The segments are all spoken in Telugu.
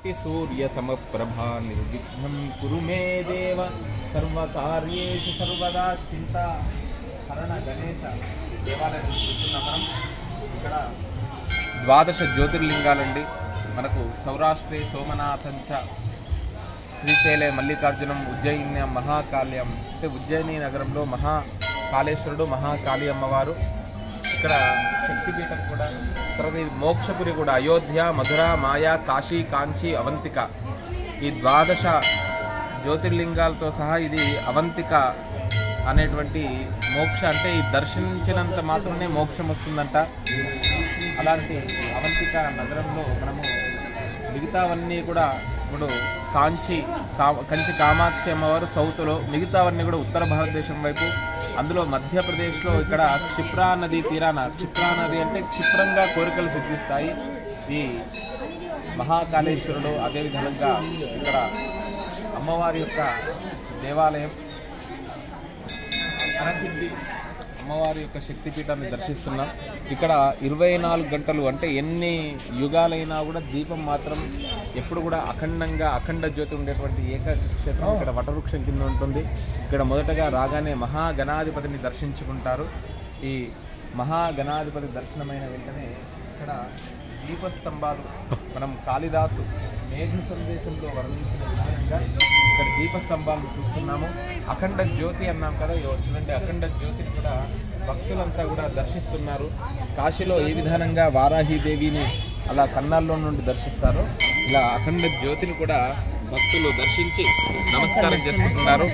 कोटि सूर्य समप्रभा निर्विघ्नं कुरु मे देव सर्वकार्येषु सर्वदा चिंता हरण गणेश देवालయం చూస్తున్నాం మనం ఇక్కడ ద్వాదశ జ్యోతిర్లింగాలండి మనకు సౌరాష్ట్రే సోమనాథంచ శ్రీశైలే మల్లికార్జునం ఉజ్జయిన్యం మహాకాళ్యం అంటే ఉజ్జయిని నగరంలో మహాకాళేశ్వరుడు మహాకాళి అమ్మవారు ఇక్కడ శక్తిపీఠం కూడా తర్వాత మోక్షపురి కూడా అయోధ్య మధుర మాయా కాశీ కాంచి అవంతిక ఈ ద్వాదశ జ్యోతిర్లింగాలతో సహా ఇది అవంతిక అనేటువంటి మోక్ష అంటే ఈ దర్శించినంత మాత్రమే మోక్షం వస్తుందంట. అలాంటి అవంతిక నగరంలో మనము మిగతావన్నీ కూడా ఇప్పుడు కంచి కామాక్షి అమ్మవారు సౌత్లో, మిగతావన్నీ కూడా ఉత్తర భారతదేశం వైపు, అందులో మధ్యప్రదేశ్లో ఇక్కడ క్షిప్రా నది తీరాన, క్షిప్రా నది అంటే క్షిప్రంగా కోరికలు సిద్ధిస్తాయి. ఈ మహాకాళేశ్వరుడు అదేవిధంగా ఇక్కడ అమ్మవారి యొక్క దేవాలయం హరసిద్ధి అమ్మవారి యొక్క శక్తిపీఠాన్ని దర్శిస్తున్నాం. ఇక్కడ 24 గంటలు అంటే ఎన్ని యుగాలైనా కూడా దీపం మాత్రం ఎప్పుడు కూడా అఖండంగా అఖండ జ్యోతి ఉండేటువంటి ఏకక్షేత్రం ఇక్కడ వటవృక్షం కింద ఉంటుంది. ఇక్కడ మొదటగా రాగానే మహాగణాధిపతిని దర్శించుకుంటారు. ఈ మహాగణాధిపతి దర్శనమైన వెంటనే ఇక్కడ దీపస్తంభాలు మనం కాళిదాసు మేఘ సందేశంలో వర్ణించిన విధంగా ఇక్కడ దీపస్తంభాలు చూస్తున్నాము. అఖండ జ్యోతి అన్నాం కదా, చూడండి అఖండ జ్యోతిని కూడా భక్తులంతా కూడా దర్శిస్తున్నారు. కాశీలో ఏ విధానంగా వారాహీదేవిని అలా కన్నాల్లో నుండి దర్శిస్తారో ఇలా అఖండ జ్యోతిని కూడా భక్తులు దర్శించి నమస్కారం చేసుకుంటున్నారు.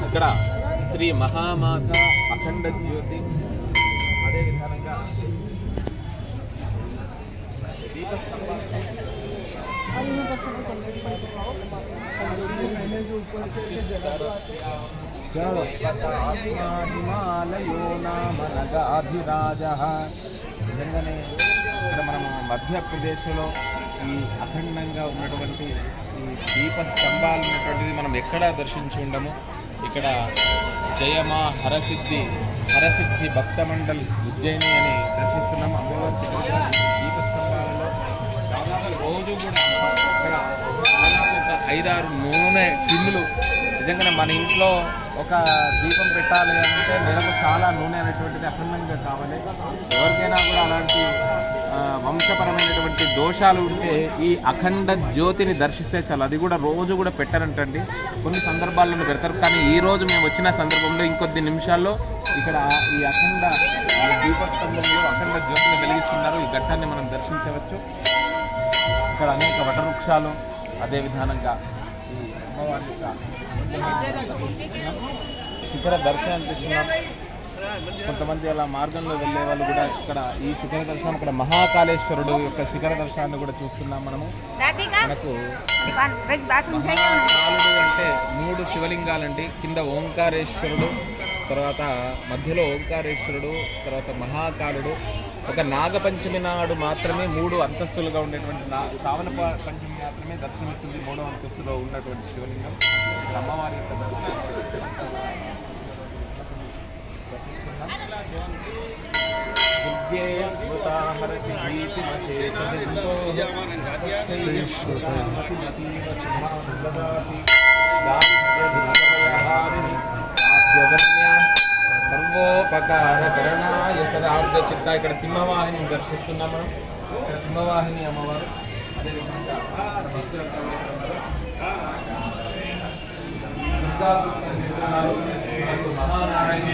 ఇక్కడ శ్రీ మహామాత అఖండ జ్యోతి అదే విధానంగా హిమాలయో నామనగాధిరాజ. నిజంగానే ఇక్కడ మనము మధ్యప్రదేశ్లో ఈ అఖండంగా ఉన్నటువంటి ఈ దీపస్తంభాలు ఉన్నటువంటిది మనం ఎక్కడా దర్శించి ఉండము. ఇక్కడ జయమా హరసిద్ధి భక్త మండల్ ఉజ్జయిని అని దర్శిస్తున్నాము. అమ్మవారి దీపస్తంభాలలో దాదాపు రోజు కూడా ఇక్కడ ఒక 5-6 నూనె టిన్నులు. నిజంగానే మన ఇంట్లో ఒక దీపం పెట్టాలి అంటే నెలకు చాలా నూనె అనేటువంటిది అఖండంగా కావాలి. ఎవరికైనా కూడా అలాంటి వంశపరమైనటువంటి దోషాలు ఉంటే ఈ అఖండ జ్యోతిని దర్శిస్తే చాలు. అది కూడా రోజు కూడా పెట్టారంటండి, కొన్ని సందర్భాల్లో పెడతారు. కానీ ఈరోజు మేము వచ్చిన సందర్భంలో ఇంకొద్ది నిమిషాల్లో ఇక్కడ ఈ అఖండ దీపస్తంభంలో అఖండ జ్యోతిని వెలిగిస్తున్నారు. ఈ ఘట్టాన్ని మనం దర్శించవచ్చు. ఇక్కడ అనేక వటవృక్షాలు అదే విధానంగా ఈ అమ్మవారి యొక్క శిఖర దర్శనం చేస్తున్నాం. కొంతమంది అలా మార్గంలో వెళ్ళే వాళ్ళు కూడా ఇక్కడ ఈ శిఖర దర్శనం, ఇక్కడ మహాకాళేశ్వరుడు యొక్క శిఖర దర్శనాన్ని కూడా చూస్తున్నాం మనము. మనకు మహాకాళుడు అంటే 3 శివలింగాలండి. కింద ఓంకారేశ్వరుడు, తర్వాత మధ్యలో ఓంకారేశ్వరుడు, తర్వాత మహాకాళుడు. ఒక నాగపంచమి నాడు మాత్రమే 3 అంతస్తులుగా ఉండేటువంటి శ్రావణ పంచమి మాత్రమే దర్శనమిస్తుంది 3వ అంతస్తులో ఉన్నటువంటి శివలింగం. అమ్మవారి యొక్క సర్వోపకారకరణాయ సదార్థ చిత్త. ఇక్కడ సింహవాహిని దర్శిస్తున్నాం మనం. ఇక్కడ సింహవాహిని అమ్మవారు అదేవిధంగా మహానారాయణ